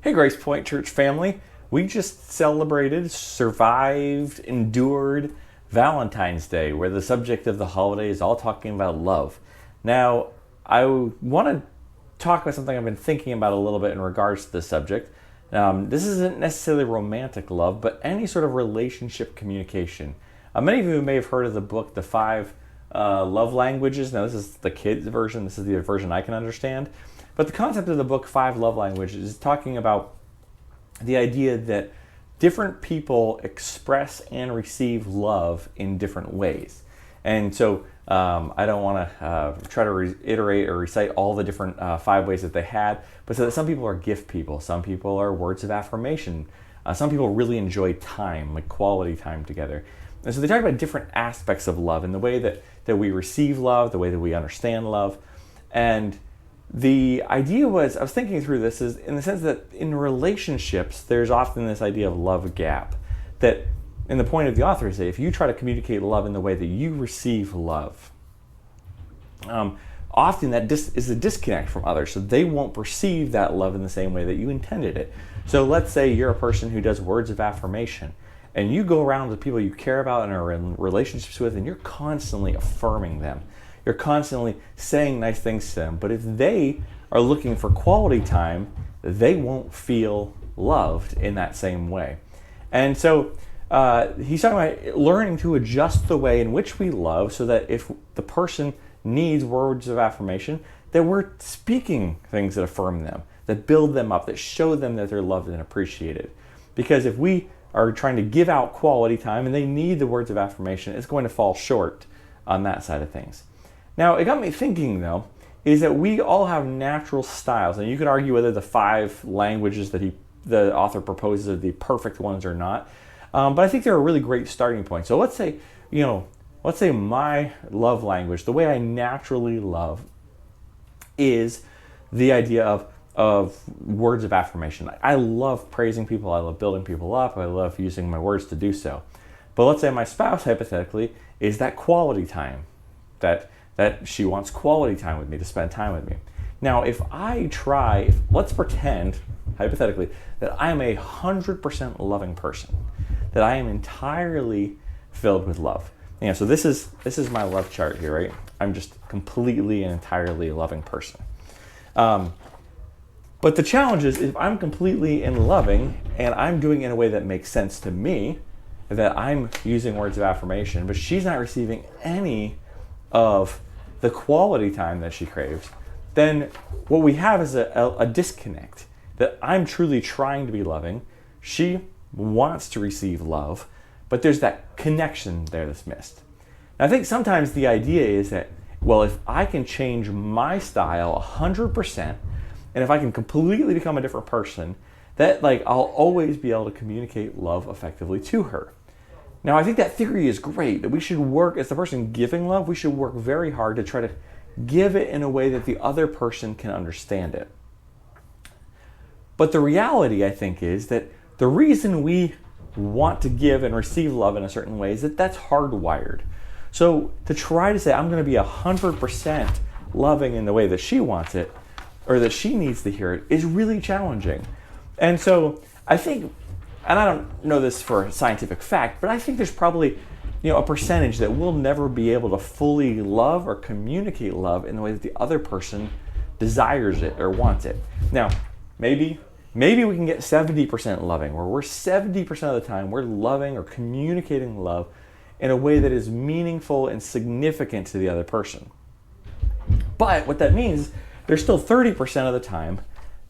Hey, Grace Point Church family. We just celebrated, survived, endured Valentine's Day, where the subject of the holiday is all talking about love. Now, I want to talk about something I've been thinking about a little bit in regards to this subject. This isn't necessarily romantic love, but any sort of relationship communication. Many of you may have heard of the book, The Five Love Languages. Now, this is the kids' version. This is the version I can understand. But the concept of the book, Five Love Languages, is talking about the idea that different people express and receive love in different ways. And so I don't want to try to reiterate or recite all the different 5 ways that they had, but so that some people are gift people, some people are words of affirmation, some people really enjoy time, like quality time together. And so they talk about different aspects of love and the way that we receive love, the way that we understand love. And the idea was, I was thinking through this, is in the sense that in relationships, there's often this idea of love gap. That, in the point of the author, is that if you try to communicate love in the way that you receive love, often that is a disconnect from others, so they won't perceive that love in the same way that you intended it. So let's say you're a person who does words of affirmation, and you go around with people you care about and are in relationships with, and you're constantly affirming them. You're constantly saying nice things to them. But if they are looking for quality time, they won't feel loved in that same way. And so he's talking about learning to adjust the way in which we love so that if the person needs words of affirmation, that we're speaking things that affirm them, that build them up, that show them that they're loved and appreciated. Because if we are trying to give out quality time and they need the words of affirmation, it's going to fall short on that side of things. Now, it got me thinking, though, is that we all have natural styles. And you could argue whether the 5 languages that the author proposes are the perfect ones or not. But I think they're a really great starting point. So let's say my love language, the way I naturally love, is the idea of words of affirmation. I love praising people. I love building people up. I love using my words to do so. But let's say my spouse, hypothetically, is that quality time, that she wants quality time with me, to spend time with me. Now, let's pretend, hypothetically, that I am 100% loving person, that I am entirely filled with love. So this is my love chart here, right? I'm just completely and entirely a loving person. But the challenge is, if I'm completely in loving and I'm doing it in a way that makes sense to me, that I'm using words of affirmation, but she's not receiving any of the quality time that she craves, then what we have is a disconnect. That I'm truly trying to be loving, she wants to receive love, but there's that connection there that's missed. And I think sometimes the idea is that, well, if I can change my style 100%, and if I can completely become a different person, that I'll always be able to communicate love effectively to her. Now, I think that theory is great, that we should work, as the person giving love, we should work very hard to try to give it in a way that the other person can understand it. But the reality, I think, is that the reason we want to give and receive love in a certain way is that that's hardwired. So to try to say, I'm going to be 100% loving in the way that she wants it, or that she needs to hear it, is really challenging. And so I think, and I don't know this for a scientific fact, but I think there's probably a percentage that we'll never be able to fully love or communicate love in the way that the other person desires it or wants it. Now, maybe we can get 70% loving, where we're 70% of the time we're loving or communicating love in a way that is meaningful and significant to the other person. But what that means is there's still 30% of the time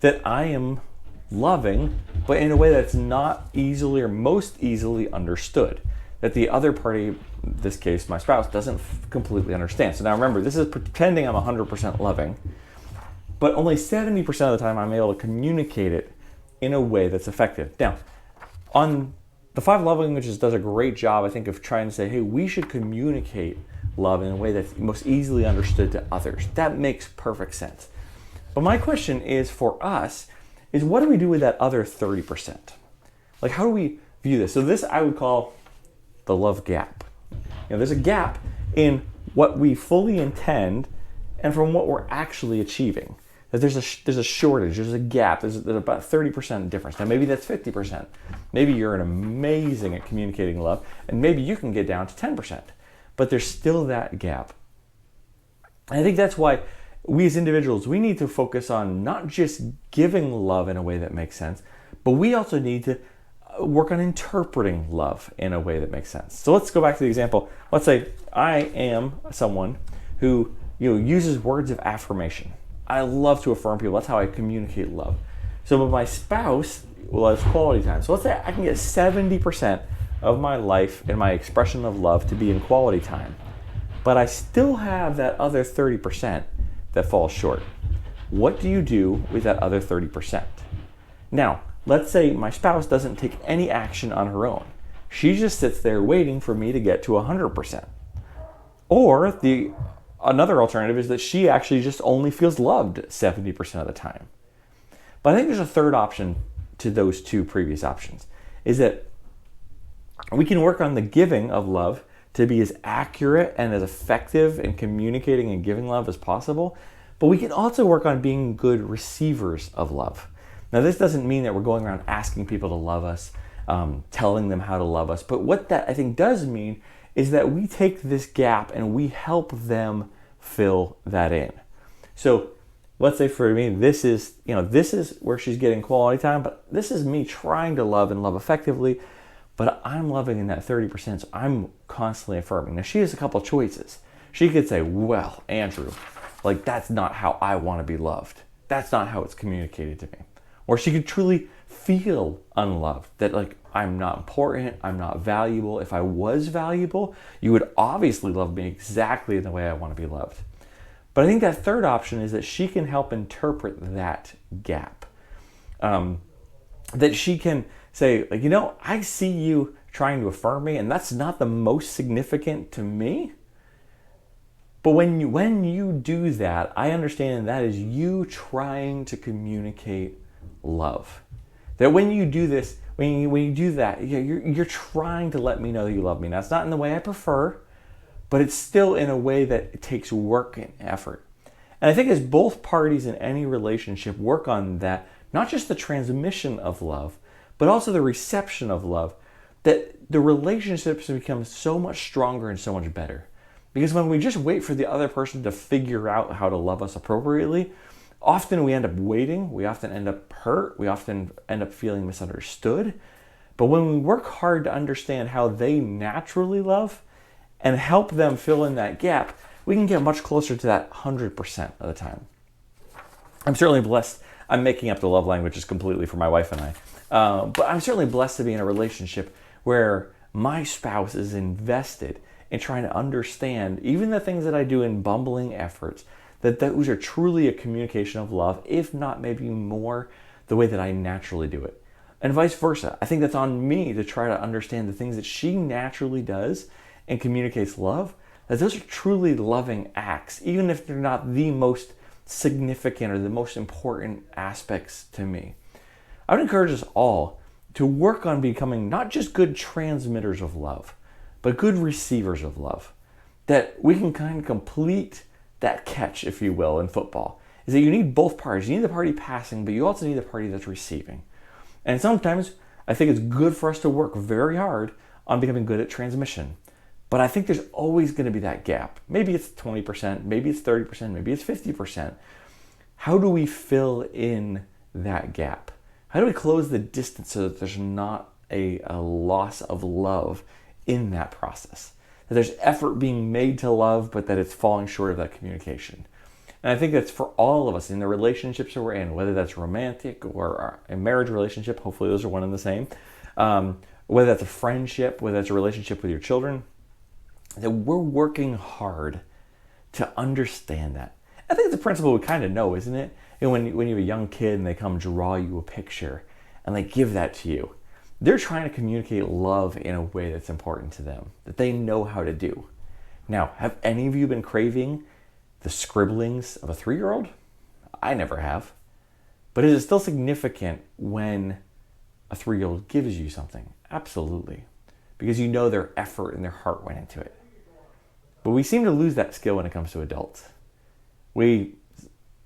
that I am loving, but in a way that's not easily or most easily understood, that the other party, in this case my spouse, doesn't completely understand. So now remember, this is pretending I'm 100% loving, but only 70% of the time I'm able to communicate it in a way that's effective. Now, on the 5 love languages does a great job, I think, of trying to say, hey, we should communicate love in a way that's most easily understood to others. That makes perfect sense. But my question is, for us, is what do we do with that other 30%? How do we view this? So this I would call the love gap. There's a gap in what we fully intend and from what we're actually achieving. that there's a shortage, there's a gap, there's about 30% difference. Now maybe that's 50%. Maybe you're amazing at communicating love, and maybe you can get down to 10%. But there's still that gap. And I think that's why we as individuals, we need to focus on not just giving love in a way that makes sense, but we also need to work on interpreting love in a way that makes sense. So let's go back to the example. Let's say I am someone who uses words of affirmation. I love to affirm people. That's how I communicate love. So with my spouse, well, it's quality time. So let's say I can get 70% of my life and my expression of love to be in quality time. But I still have that other 30% that falls short. What do you do with that other 30%? Now, let's say my spouse doesn't take any action on her own. She just sits there waiting for me to get to 100%. Or another alternative is that she actually just only feels loved 70% of the time. But I think there's a third option to those two previous options, is that we can work on the giving of love to be as accurate and as effective in communicating and giving love as possible, but we can also work on being good receivers of love. Now, this doesn't mean that we're going around asking people to love us, telling them how to love us, but what that I think does mean is that we take this gap and we help them fill that in. So let's say for me, this is where she's getting quality time, but this is me trying to love and love effectively, but I'm loving in that 30%, so I'm constantly affirming. Now, she has a couple choices. She could say, well, Andrew, that's not how I want to be loved. That's not how it's communicated to me. Or she could truly feel unloved, that I'm not important, I'm not valuable. If I was valuable, you would obviously love me exactly the way I want to be loved. But I think that third option is that she can help interpret that gap. That she can say, I see you trying to affirm me, and that's not the most significant to me. But when you do that, I understand that is you trying to communicate love. That when you do this, when you do that, you're trying to let me know that you love me. Now, it's not in the way I prefer, but it's still in a way that it takes work and effort. And I think as both parties in any relationship work on that, not just the transmission of love, but also the reception of love, that the relationships become so much stronger and so much better. Because when we just wait for the other person to figure out how to love us appropriately, often we end up waiting, we often end up hurt, we often end up feeling misunderstood. But when we work hard to understand how they naturally love and help them fill in that gap, we can get much closer to that 100% of the time. I'm certainly blessed. I'm making up the love languages completely for my wife and I. But I'm certainly blessed to be in a relationship where my spouse is invested in trying to understand even the things that I do in bumbling efforts, that those are truly a communication of love, if not maybe more the way that I naturally do it. And vice versa. I think that's on me to try to understand the things that she naturally does and communicates love, that those are truly loving acts, even if they're not the most significant or the most important aspects to me. I would encourage us all to work on becoming not just good transmitters of love, but good receivers of love. That we can kind of complete that catch, if you will, in football. Is that you need both parties. You need the party passing, but you also need the party that's receiving. And sometimes I think it's good for us to work very hard on becoming good at transmission. But I think there's always going to be that gap. Maybe it's 20%, maybe it's 30%, maybe it's 50%. How do we fill in that gap? How do we close the distance so that there's not a loss of love in that process? That there's effort being made to love, but that it's falling short of that communication. And I think that's for all of us in the relationships that we're in, whether that's romantic or a marriage relationship, hopefully those are one and the same, whether that's a friendship, whether that's a relationship with your children, that we're working hard to understand that. I think it's a principle we kind of know, isn't it? And when you have a young kid and they come draw you a picture and they give that to you, they're trying to communicate love in a way that's important to them, that they know how to do. Now, have any of you been craving the scribblings of a 3-year-old? I never have. But is it still significant when a 3-year-old gives you something? Absolutely. Because you know their effort and their heart went into it. But we seem to lose that skill when it comes to adults. We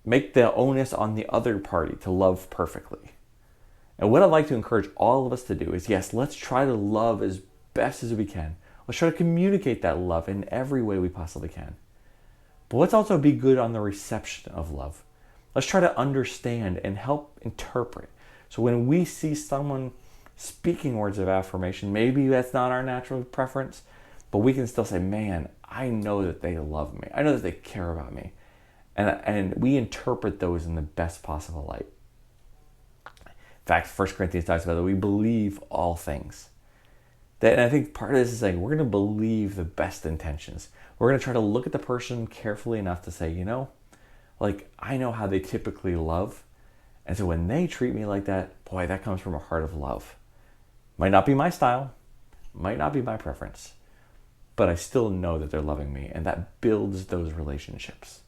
make the onus on the other party to love perfectly. And what I'd like to encourage all of us to do is, yes, let's try to love as best as we can. Let's try to communicate that love in every way we possibly can. But let's also be good on the reception of love. Let's try to understand and help interpret. So when we see someone speaking words of affirmation, maybe that's not our natural preference, but we can still say, man, I know that they love me. I know that they care about me. And we interpret those in the best possible light. In fact, 1 Corinthians talks about that we believe all things. And I think part of this is saying we're going to believe the best intentions. We're going to try to look at the person carefully enough to say, I know how they typically love. And so when they treat me like that, boy, that comes from a heart of love. Might not be my style, might not be my preference, but I still know that they're loving me, and that builds those relationships.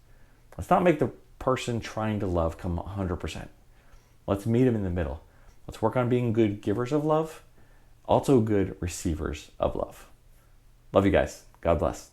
Let's not make the person trying to love come 100%. Let's meet them in the middle. Let's work on being good givers of love, also good receivers of love. Love you guys. God bless.